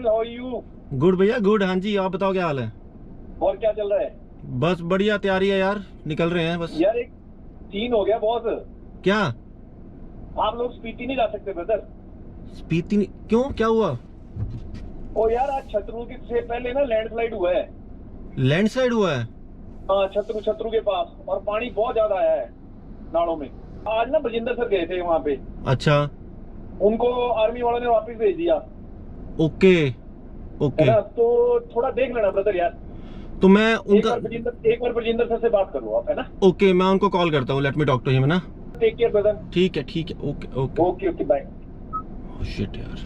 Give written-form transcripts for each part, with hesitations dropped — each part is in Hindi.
Kapil, how are you? Good भैया गुड। हाँ जी, आप बताओ क्या हाल है? और क्या चल रहा है? बस बढ़िया, तैयारी है यार, निकल रहे हैं बस। यार एक सीन हो गया बॉस। क्या? आप लोग स्पीति नहीं जा सकते ब्रदर। स्पीति क्यों, क्या हुआ? ओ यार, आज छतरू के से पहले ना लैंडस्लाइड हुआ है। लैंडस्लाइड हुआ है? हाँ, छतरू के पास, और पानी बहुत ज्यादा आया है नालों में। आज ना बजिंदर सर गए थे वहां पे। अच्छा। उनको आर्मी वालों ने वापस भेज दिया ओके है ओके। ना। तो थोड़ा देख लेना ब्रदर यार। तो मैं एक उनका बार बजिंदर सर से बात कर लो आप, है ना। ओके, मैं उनको कॉल करता हूँ, let me talk to him, है ना। Take care brother. ठीक है, okay okay. Okay okay, bye. Shit यार।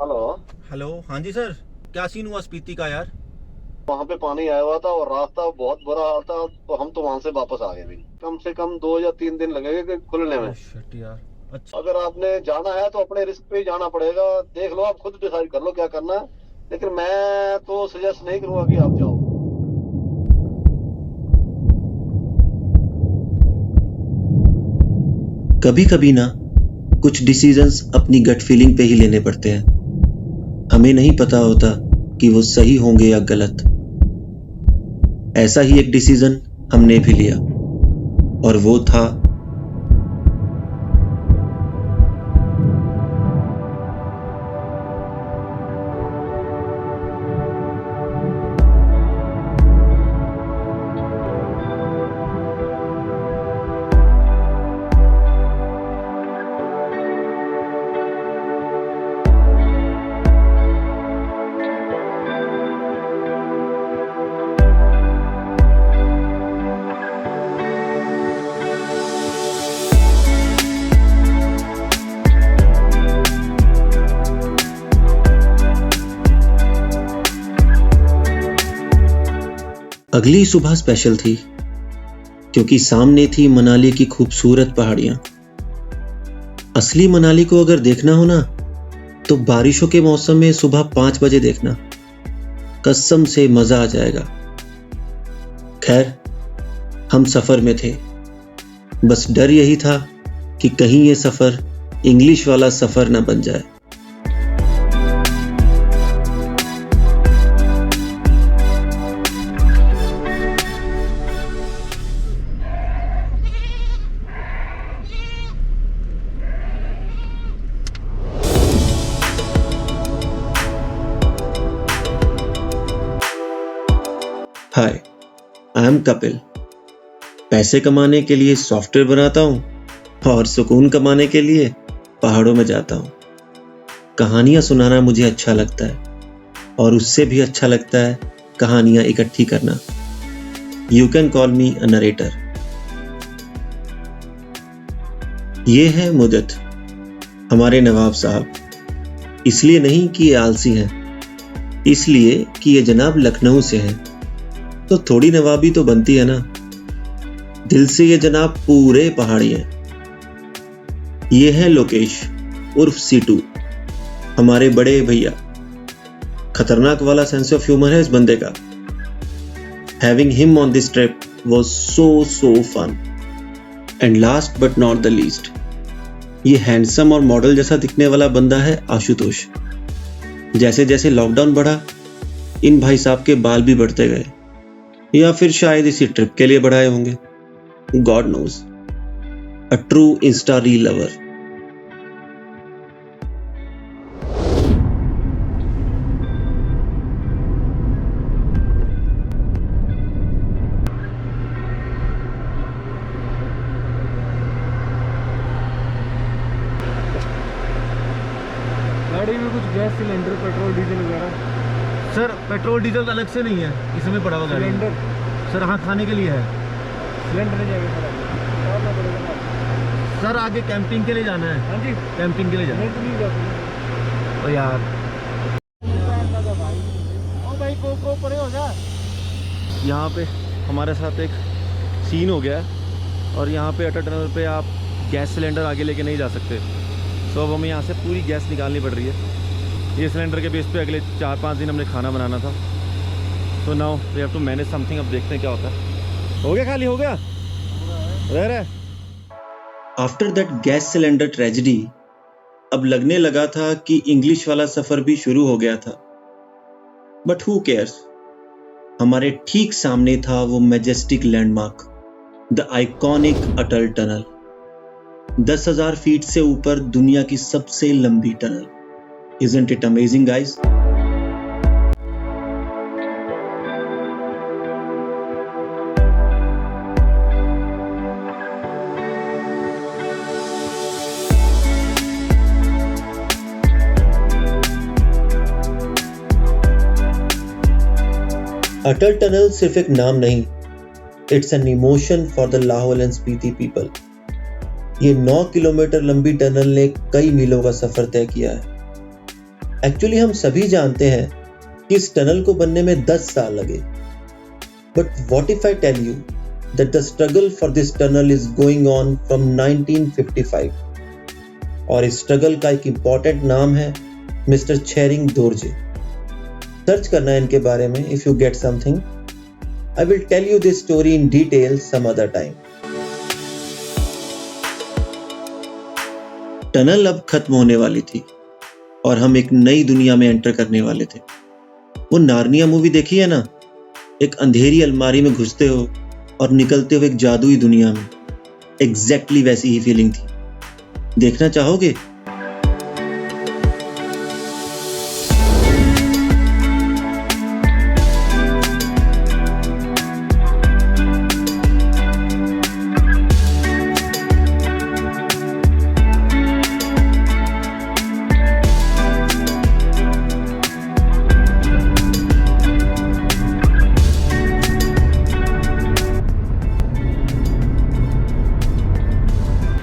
हेलो। हेलो, हाँ जी सर, क्या सीन हुआ स्पीति का यार? वहाँ पे पानी आया हुआ था और रास्ता बहुत बुरा हाल था, तो हम तो वहाँ से वापस आ गए भी। कम से कम 2 या 3 दिन लगेंगे कि खुलने में। शिट यार। अच्छा। अगर आपने जाना है तो अपने रिस्क पे ही जाना पड़ेगा। देख लो, आप खुद डिसाइड कर लो क्या करना है, लेकिन मैं तो सजेस्ट नहीं करूंगा कि आप जाओ। कभी कभी ना कुछ डिसीजंस अपनी गट फीलिंग पे ही लेने पड़ते हैं। हमें नहीं पता होता कि वो सही होंगे या गलत। ऐसा ही एक डिसीजन हमने भी लिया, और वो था अगली सुबह स्पेशल थी, क्योंकि सामने थी मनाली की खूबसूरत पहाड़ियां। असली मनाली को अगर देखना हो ना, तो बारिशों के मौसम में सुबह 5 बजे देखना, कसम से मजा आ जाएगा। खैर, हम सफर में थे। बस डर यही था कि कहीं ये सफर इंग्लिश वाला सफर ना बन जाए। हाय, आई एम कपिल। पैसे कमाने के लिए सॉफ्टवेयर बनाता हूँ और सुकून कमाने के लिए पहाड़ों में जाता हूँ। कहानियां सुनाना मुझे अच्छा लगता है, और उससे भी अच्छा लगता है कहानियां इकट्ठी करना। You can call me a narrator. ये है मुदत, हमारे नवाब साहब। इसलिए नहीं कि ये आलसी हैं, इसलिए कि ये जनाब लखनऊ से हैं, तो थोड़ी नवाबी तो बनती है ना। दिल से ये जनाब पूरे पहाड़ी हैं। ये है लोकेश उर्फ सीटू, हमारे बड़े भैया। खतरनाक वाला सेंस ऑफ ह्यूमर है इस बंदे का। Having him on this trip was so fun. And last but not the least, ये हैंडसम और मॉडल जैसा दिखने वाला बंदा है आशुतोष। जैसे जैसे लॉकडाउन बढ़ा, इन भाई साहब के बाल भी बढ़ते गए, या फिर शायद इसी ट्रिप के लिए बढ़ाए होंगे। God knows. A true Insta reel lover. गाड़ी में कुछ गैस सिलेंडर, पेट्रोल डीजल वगैरह? सर पेट्रोल डीजल अलग से नहीं है, इसमें पड़ा हुआ गाड़ी में। सिलेंडर सर हाँ, खाने के लिए है। सिलेंडर नहीं जाएगा सर, और ना पड़ेगा ना। सर आगे कैंपिंग के लिए जाना है। हाँ जी, कैंपिंग के लिए जाना नहीं तो नहीं जाते। है। ओ यार, ओ भाई को परे हो जा। यहाँ पे हमारे साथ एक सीन हो गया है, और यहाँ पे अटल टनल पे आप गैस सिलेंडर आगे लेके नहीं जा सकते। तो अब हमें यहाँ से पूरी गैस निकालनी पड़ रही है। ये सिलेंडर के बेस पे अगले 4-5 दिन हमने खाना बनाना था। तो now we have to manage something. अब देखते हैं क्या होता है। हो गया, खाली हो गया, रह रहा है। After that gas cylinder tragedy, अब लगने लगा था कि इंग्लिश वाला सफर भी शुरू हो गया था। बट हु केयर्स, हमारे ठीक सामने था वो majestic landmark, the iconic Atal tunnel. 10,000 feet से ऊपर दुनिया की सबसे लंबी tunnel. Isn't it amazing, guys? Atal tunnel सिर्फ एक नाम नहीं, it's an emotion for the Lahaul and Spiti people. ये 9 किलोमीटर लंबी टनल ने कई मीलों का सफर तय किया है। एक्चुअली हम सभी जानते हैं कि इस टनल को बनने में 10 साल लगे। But what if I tell you that the struggle for this tunnel is going on from 1955, और इस स्ट्रगल का एक इंपॉर्टेंट नाम है मिस्टर छेरिंग दोरजे। सर्च करना है इनके बारे में if you get something. I will tell you this story in detail some other time. Tunnel अब खत्म होने वाली थी और हम एक नई दुनिया में एंटर करने वाले थे। वो नार्निया मूवी देखी है ना, एक अंधेरी अलमारी में घुसते हो और निकलते हो एक जादुई दुनिया में। एग्जैक्टली वैसी ही फीलिंग थी। देखना चाहोगे?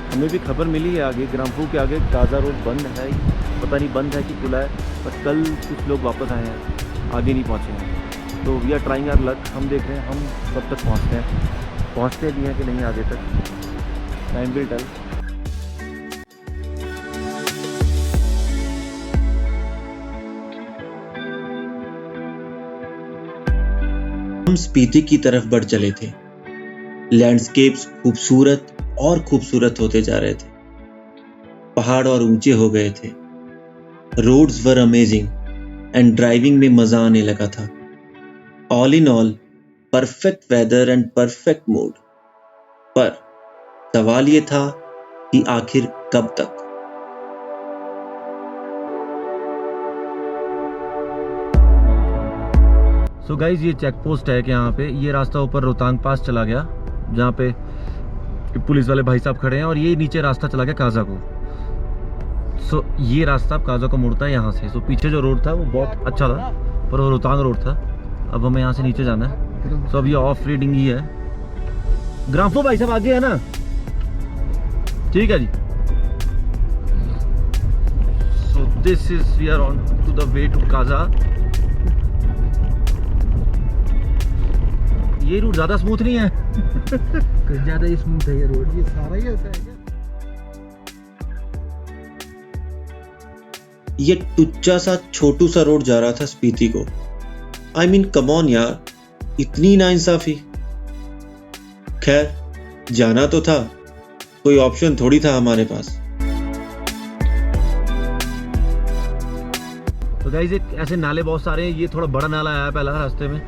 हमें भी खबर मिली है आगे ग्राम्फू के आगे गाजा रोड बंद है, पता नहीं बंद है कि खुला है, पर कल कुछ लोग वापस आए हैं, आगे नहीं पहुँचे हैं। तो we are trying our luck. हम देख रहे हैं हम कब तक पहुँचते भी हैं कि नहीं आगे तक। Time will tell. हम स्पीति की तरफ बढ़ चले थे। लैंडस्केप्स खूबसूरत और खूबसूरत होते जा रहे थे। पहाड़ और ऊंचे हो गए थे। Roads were amazing and driving में मजा आने लगा था। All in all perfect weather and perfect mood. पर सवाल ये था कि आखिर कब तक। सो गाइज ये चेक पोस्ट है कि यहाँ पे ये रास्ता ऊपर रोहतांग पास चला गया, जहाँ पे पुलिस वाले भाई साहब खड़े हैं, और ये नीचे रास्ता चला गया काजा को। सो ये रास्ता अब काजा को मुड़ता है यहाँ से। सो पीछे जो रोड था वो बहुत अच्छा था, पर वो रोहतांग रोड था। अब हमें यहाँ से नीचे जाना है। सो अब ये ऑफ रीडिंग ही है। ग्राम्फो भाई साहब आगे है ना? ठीक है जी। So this is we are on to the way to Kaza. ये रूट ज्यादा स्मूथ नहीं है। कुछ ज्यादा ही स्मूथ है ये रोड। ये सारा ही ऐसा है क्या? ये टुच्चा सा छोटू सा रोड जा रहा था स्पीति को। आई मीन कम ऑन यार, इतनी नाइंसाफी। खैर जाना तो था, कोई ऑप्शन थोड़ी था हमारे पास। तो गाइस एक ऐसे नाले बहुत सारे हैं। ये थोड़ा बड़ा नाला आया पहला रास्ते में,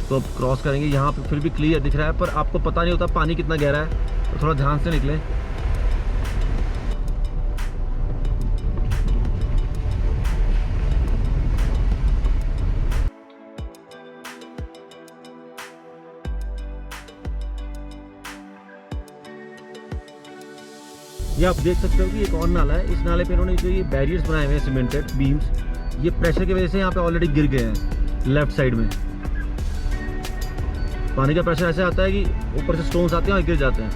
तो अब क्रॉस करेंगे। यहाँ पे फिर भी क्लियर दिख रहा है, पर आपको पता नहीं होता पानी कितना गहरा है, तो थोड़ा ध्यान से निकले। ये आप देख सकते हो कि एक और नाला है। इस नाले पे इन्होंने जो ये बैरियर्स बनाए हुए हैं सीमेंटेड बीम्स, ये प्रेशर की वजह से यहाँ पे ऑलरेडी गिर गए हैं। लेफ्ट साइड में पानी का प्रेशर ऐसे आता है कि ऊपर से स्टोन्स आते हैं और गिर जाते हैं।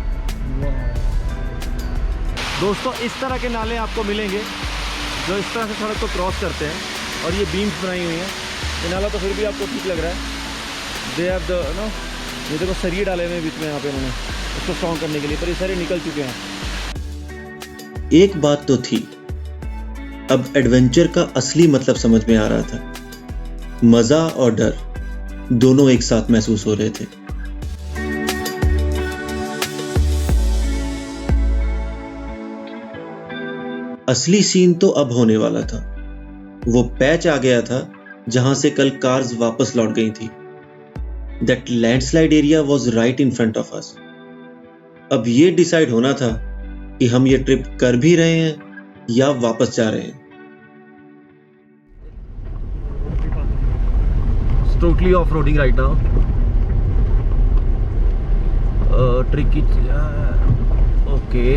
दोस्तों इस तरह के नाले आपको मिलेंगे जो इस तरह से सड़क को क्रॉस करते हैं, और ये बीम्स बनाई हुई हैं। ये नाला तो फिर भी आपको ठीक लग रहा है। दे हैव द नो, ये देखो सरिये डाले हुए हैं बीच में यहाँ पे उन्होंने उसको स्ट्रॉन्ग करने के लिए, पर ये सारे निकल चुके हैं। एक बात तो थी, अब एडवेंचर का असली मतलब समझ में आ रहा था। मजा और डर दोनों एक साथ महसूस हो रहे थे। असली सीन तो अब होने वाला था। वो पैच आ गया था जहां से कल कार्स वापस लौट गई थी। That landslide area was right in front of us. अब ये डिसाइड होना था कि हम ये ट्रिप कर भी रहे हैं या वापस जा रहे हैं। Totally off-roading right now. Tricky. Okay.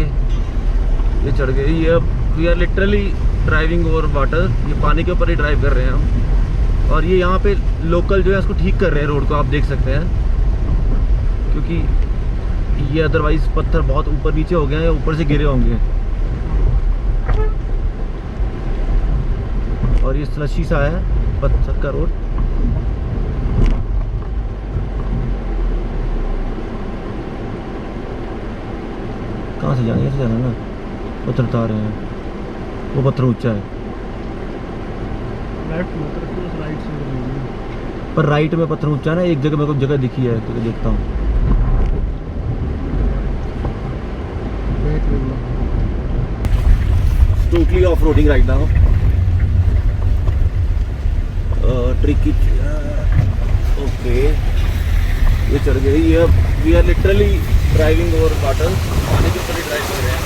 ये चढ़ गई। ये we are literally driving over water. ये पानी के ऊपर ही ड्राइव कर रहे हैं हम। और ये यहाँ पे लोकल जो है इसको ठीक कर रहे हैं, रोड को आप देख सकते हैं, क्योंकि ये अदरवाइज पत्थर बहुत ऊपर नीचे हो गए हैं, ऊपर से गिरे होंगे। और ये स्लशी सा है पत्थर का रोड। कहाँ से जाना, ऐसे जाना ना, पत्थर उतार रहे हैं, वो पत्थर ऊंचा है। पर राइट में पत्थर ऊंचा है ना, एक जगह मेरे को जगह दिखी है तो देखता हूँ। Totally off roading right now. Tricky. Okay, ये चढ़ गई। ये we are literally driving over water. पानी के ऊपर ही ड्राइव कर रहे हैं।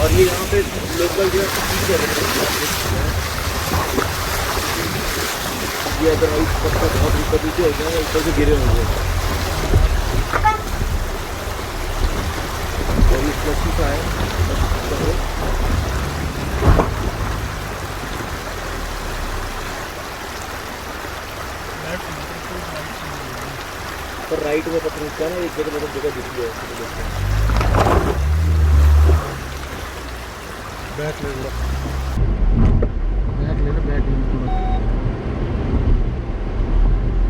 और ये यहाँ पे लोकल जो है ठीक कर रहे हैं। ये अदरवाइज पत्थर बहुत ऊपर नीचे हो गए, ऊपर से गिरे होंगे। और ये स्लशी सा है। पर राइट में पत्थर ऊंचा है ना, एक जगह मतलब जगह दिखी है। बैक ले लो, बैक ले लो, बैक ले लो।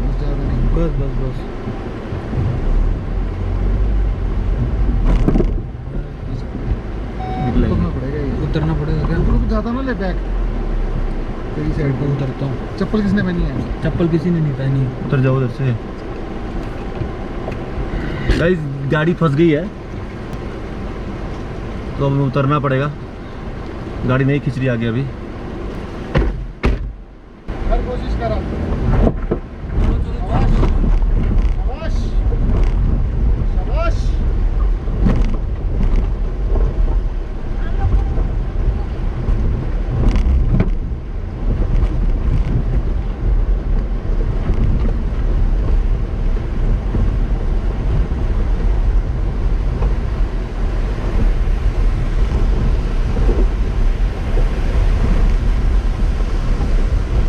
बस ज़्यादा नहीं, बस बस बस। उतरना पड़ेगा, ये उतरना पड़ेगा क्या? रुक ज़्यादा ना ले, बैक तेरी साइड पर उतरता हूँ। चप्पल किसने पहनी है? चप्पल किसी ने नहीं पहनी। उतर जाओ उधर से। गाइस गाड़ी फंस गई है तो हमें उतरना पड़ेगा। गाड़ी नहीं खींच रही आगे अभी। हर कोशिश करा। शाबाश शाबाश।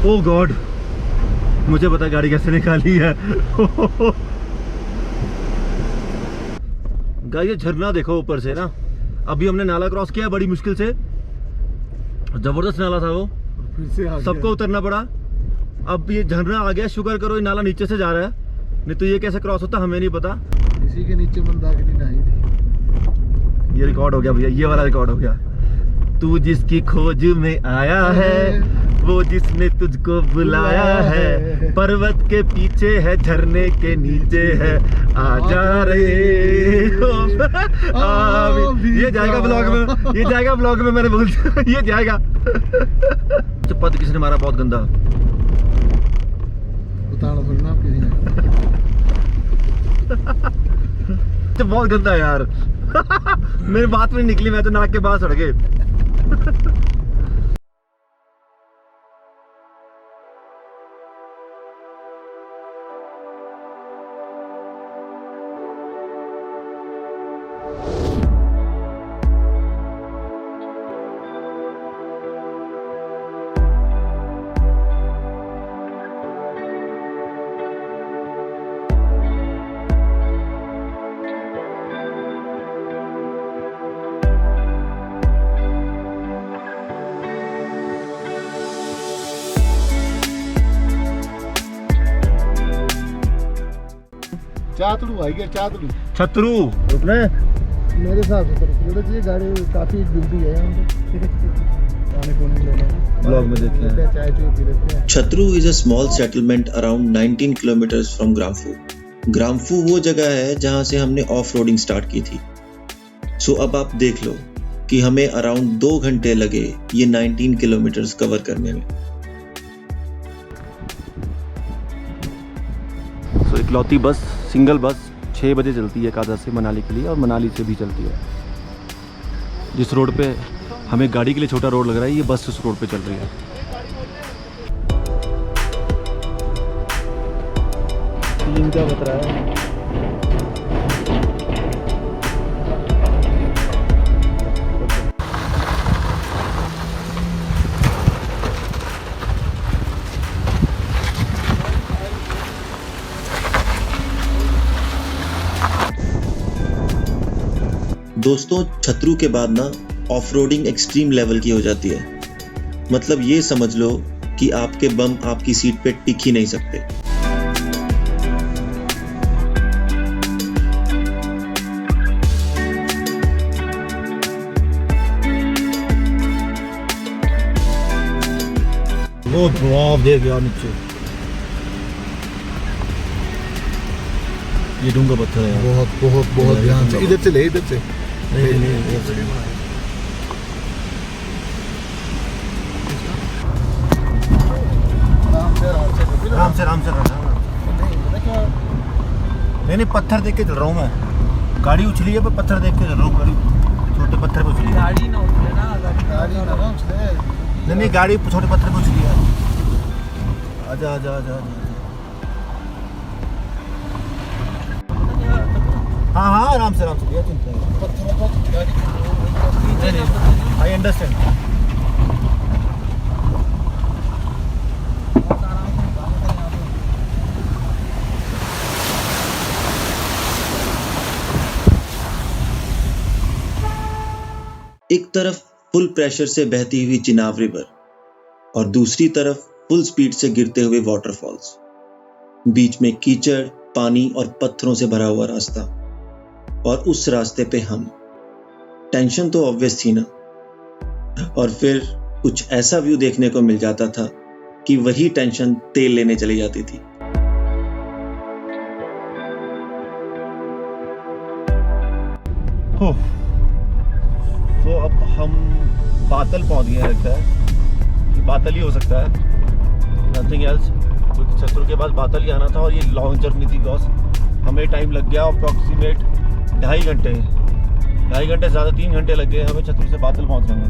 ओह गॉड, मुझे पता गाड़ी कैसे निकाली है। गाइस ये झरना देखो ऊपर से ना। अभी हमने नाला क्रॉस किया बड़ी मुश्किल से, जबरदस्त नाला था वो, फिर से आ सबको उतरना पड़ा। अब ये झरना आ गया, शुक्र करो ये नाला नीचे से जा रहा है, नहीं तो ये कैसे क्रॉस होता हमें नहीं पता। इसी के नीचे मंदाकिनी नहाई थी। ये रिकॉर्ड हो गया भैया, ये वाला रिकॉर्ड हो गया। तू जिसकी खोज में आया है, वो जिसने तुझको बुलाया है, पर्वत के पीछे है, झरने के नीचे है, आ जा रे हो। ये जाएगा ब्लॉग में, ये जाएगा ब्लॉग में, मैंने बोल दिया ये जाएगा। पद किसने मारा बहुत गंदा, बताना थोड़ी ना किसी ने। बहुत गंदा है यार। मेरी बात में निकली, मैं तो नाक के पास अड़ गए। चातड़ू आई गया, चातड़ू छतरू रुकना है मेरे हिसाब से। तो ये गाड़ी काफी ड्यूटी है यहाँ पे। पानी पूनी ले लें, ब्लॉग में देखते हैं। चाय चूय पी लेते हैं। Chhatru is a small settlement around 19 kilometers from Gramphu. Gramphu वो जगह है जहां से हमने ऑफ रोडिंग स्टार्ट की थी। सो अब आप देख लो, कि हमें अराउंड 2 घंटे लगे ये 19 किलोमीटर्स कवर करने में। सो इकलौती बस, सिंगल बस 6 बजे चलती है काजा से मनाली के लिए, और मनाली से भी चलती है। जिस रोड पे हमें गाड़ी के लिए छोटा रोड लग रहा है, ये बस उस रोड पे चल रही है। क्या बता रहा है? दोस्तों, छतरू के बाद ना ऑफ रोडिंग एक्सट्रीम लेवल की हो जाती है। मतलब ये समझ लो कि आपके बम आपकी सीट पे टिक ही नहीं सकते। बहुत बवाब दे गया नीचे, ये डूंगा पत्थर है। बहुत बहुत बहुत ध्यान से, इधर से ले, इधर से आराम से नहीं, पत्थर देख के चल रहा हूँ मैं। गाड़ी उछली है पर पत्थर देख के चल रहा हूँ। गाड़ी छोटे पत्थर पे उछली है। गाड़ी ना उछले ना, गाड़ी ना उछले। नहीं, गाड़ी छोटे पत्थर पे उछली है। आजा आजा आजा। हाँ, आराम से दिया, चिंता नहीं। I understand. एक तरफ फुल प्रेशर से बहती हुई चिनाब रिवर और दूसरी तरफ फुल स्पीड से गिरते हुए वाटरफॉल्स, बीच में कीचड़, पानी और पत्थरों से भरा हुआ रास्ता। और उस रास्ते पे हम। टेंशन तो ऑब्वियस थी ना, और फिर कुछ ऐसा व्यू देखने को मिल जाता था कि वही टेंशन तेल लेने चली जाती थी। तो अब हम बातल पहुंच गए, लगता है कि बातल ही हो सकता है, नथिंग एल्स। क्योंकि छतरू के बाद बातल ही आना था और ये लॉन्ग जर्नी थी गॉस। हमें टाइम लग गया अप्रॉक्सीमेट 2.5 घंटे, 2.5 घंटे से ज़्यादा 3 घंटे लग गए हमें छतरू से बातल पहुंचने में।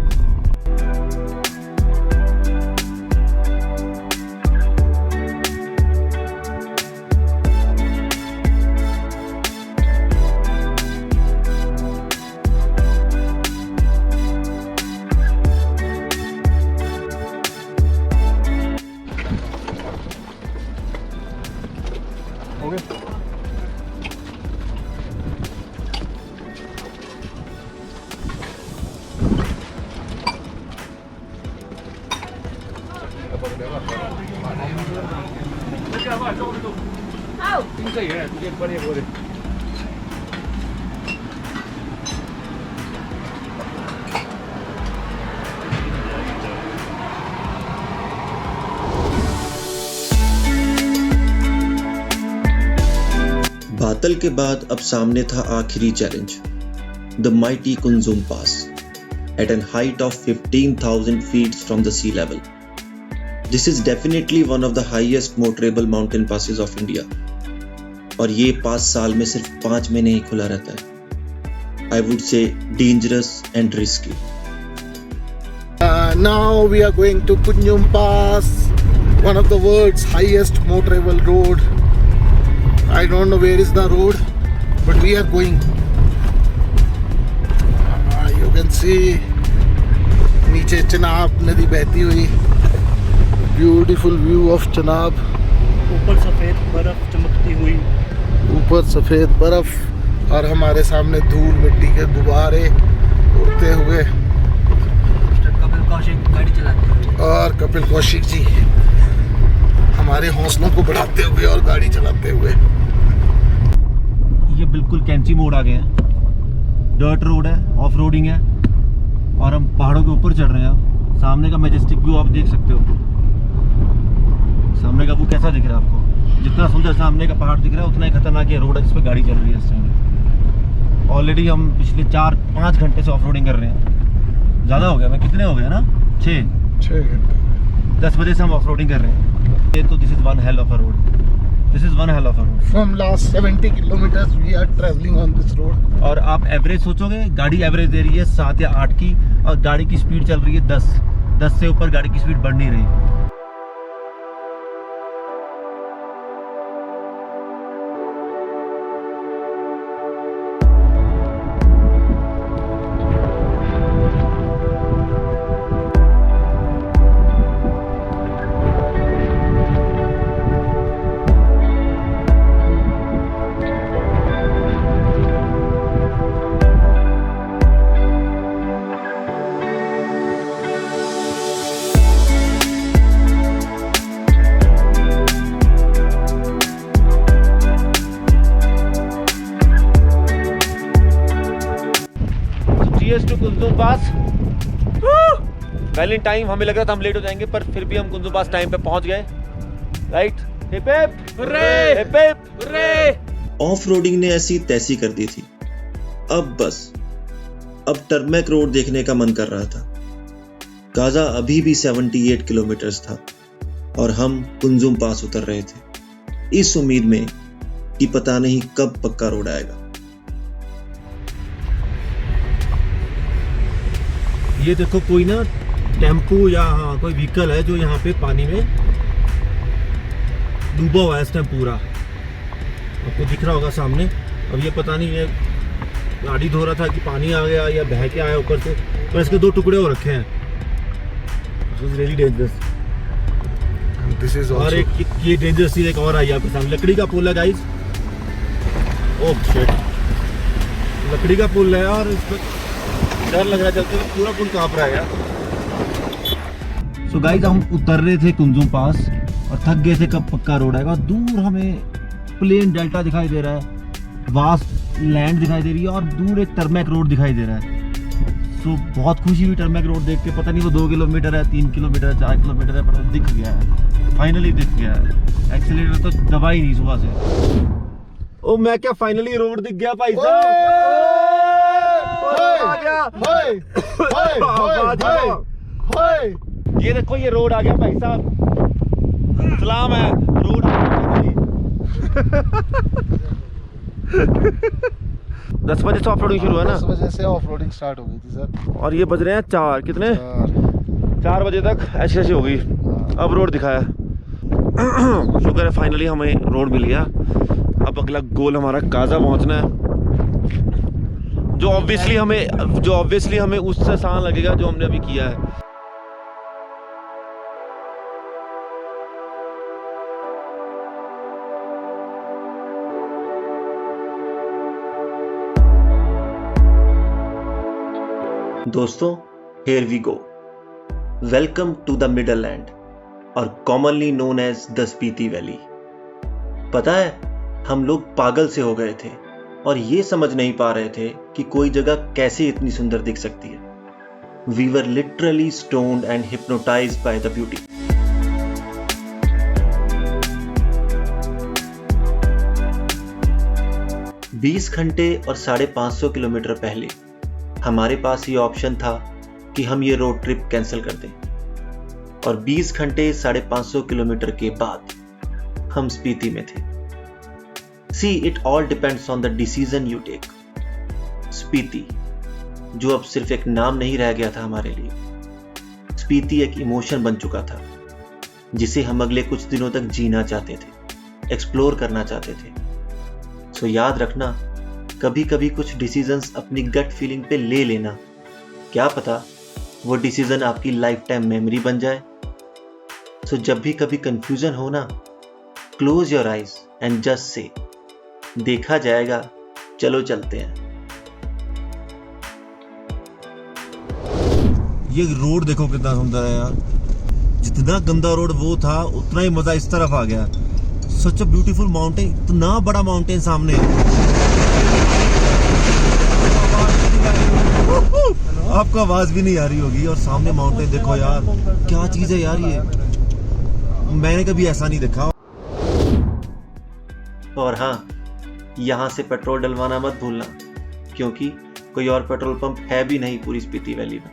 बातल के बाद अब सामने था आखिरी challenge, the mighty Kunzum pass at an height of 15,000 feet from the sea level. This is definitely one of the highest motorable mountain passes of India. और ये पास साल में सिर्फ 5 महीने ही खुला रहता है। I would say dangerous and risky. Now we are going to Kunjum Pass, one of the world's highest motorable road. I don't know where is the road, but we are going. You can see नीचे चनाब नदी बहती हुई, ब्यूटीफुल व्यू ऑफ चनाब। ऊपर सफेद बर्फ चमकती हुई, ऊपर सफेद बर्फ और हमारे सामने धूल मिट्टी के गुब्बारे उड़ते हुए। कपिल कौशिक गाड़ी चलाते हुए, और कपिल कौशिक जी हमारे हौसलों को बढ़ाते हुए और गाड़ी चलाते हुए। ये बिल्कुल कैंची मोड़ आ गए हैं, डर्ट रोड है, ऑफ रोडिंग है और हम पहाड़ों के ऊपर चढ़ रहे हैं। सामने का मैजेस्टिक व्यू आप देख सकते हो। सामने का व्यू कैसा दिख रहा है आपको? जितना सुंदर सामने का पहाड़ दिख रहा है उतना ही खतरनाक ये रोड है जिस पर गाड़ी चल रही है इस टाइम। ऑलरेडी हम पिछले 4-5 घंटे से ऑफ रोडिंग कर रहे हैं। ज़्यादा हो गया, मैं कितने हो गए ना 6 घंटे 10 बजे से हम ऑफ रोडिंग कर रहे हैं। ये तो this is one hell of a road, this is one hell of a road. From last 70 kilometers we are traveling on this road. और आप एवरेज सोचोगे, गाड़ी एवरेज दे रही है 7 या 8 की और गाड़ी की स्पीड चल रही है 10 से ऊपर गाड़ी की स्पीड बढ़ नहीं रही। Cheers to Kunzum pass. Well in time, हमें लग रहा था हम लेट हो जाएंगे पर फिर भी हम कुंजुम पास टाइम पे पहुंच गए। Right, hip hip hurray, hip hip hurray. Off roading ने ऐसी तैसी कर दी थी। अब बस, अब टर्मेक रोड देखने का मन कर रहा था। गाजा अभी भी 78 किलोमीटर्स था और हम कुंजुम पास उतर रहे थे, इस उम्मीद में कि पता नहीं कब पक्का रोड आएगा। ये देखो कोई ना टेम्पो या हाँ कोई व्हीकल है जो यहाँ पे पानी में डूबा हुआ है इस टाइम पूरा, आपको दिख रहा होगा सामने। अब ये पता नहीं है गाड़ी धो रहा था कि पानी आ गया या बह के आया ऊपर से, पर इसके 2 टुकड़े हो रखे हैं। Really dangerous. This is और also एक ये डेंजरस चीज एक और आई आपके सामने, लकड़ी का पुल है गाइस। ओह शिट, लकड़ी का पुल है और इस पर डर लग रहा है चलते हुए, पूरा पुल कांप रहा है यार। सो गाइस हम उतर रहे थे कुंजुम पास और थक गए थे कब पक्का रोड आएगा। दूर हमें प्लेन डेल्टा दिखाई दे रहा है, वास्ट लैंड दिखाई दे रही है और दूर एक टर्मेक रोड दिखाई दे रहा है। सो बहुत खुशी हुई टर्मेक रोड देख के। पता नहीं वो 2 किलोमीटर है, 3 किलोमीटर है, 4 किलोमीटर है, पर दिख गया है, फाइनली दिख गया है। एक्सीलेटर तो दबा ही नहीं सुबह से। ओ मैं क्या, फाइनली रोड दिख गया भाई साहब। आ गया। ये देखो ये रोड आ गया भाई साहब, सलाम है, रोड आ गया। 10 बजे से ऑफ रोडिंग शुरू है ना? 10 बजे से ऑफ रोडिंग स्टार्ट हो गई थी सर, और ये बज रहे हैं 4, कितने 4 बजे तक ऐसी हो गई। अब रोड दिखाया, शुक्र है फाइनली हमें रोड मिल गया। अब अगला गोल हमारा गाजा पहुंचना है, जो ऑब्वियसली हमें उससे आसान लगेगा जो हमने अभी किया है। दोस्तों, here we go. Welcome to the Middle Land और commonly known as the Spiti Valley. पता है, हम लोग पागल से हो गए थे और ये समझ नहीं पा रहे थे कि कोई जगह कैसे इतनी सुंदर दिख सकती है। We were literally stoned and hypnotized by the beauty. बीस घंटे और 550 किलोमीटर पहले हमारे पास ये ऑप्शन था कि हम ये रोड ट्रिप कैंसिल कर दें, और 20 घंटे 550 किलोमीटर के बाद हम स्पीति में थे। See, it all depends on the decision you take. Spiti, जो अब सिर्फ एक नाम नहीं रह गया था हमारे लिए, स्पीति एक इमोशन बन चुका था जिसे हम अगले कुछ दिनों तक जीना चाहते थे, एक्सप्लोर करना चाहते थे। सो याद रखना, कभी कभी कुछ डिसीजंस अपनी गट फीलिंग पे ले लेना, क्या पता वो डिसीजन आपकी लाइफ टाइम मेमोरी बन जाए। सो जब भी कभी कंफ्यूजन हो ना, close your eyes and just say, देखा जाएगा, चलो चलते हैं। ये रोड देखो कितना सुंदर है यार, जितना गंदा रोड वो था उतना ही मजा इस तरफ आ गया। सच अ ब्यूटीफुल माउंटेन, इतना बड़ा माउंटेन सामने है। आपको आवाज भी नहीं आ रही होगी, और सामने माउंटेन देखो यार, क्या चीज है यार ये, मैंने कभी ऐसा नहीं देखा। और हाँ, यहाँ से पेट्रोल डलवाना मत भूलना, क्योंकि कोई और पेट्रोल पंप है भी नहीं पूरी स्पीति वैली में।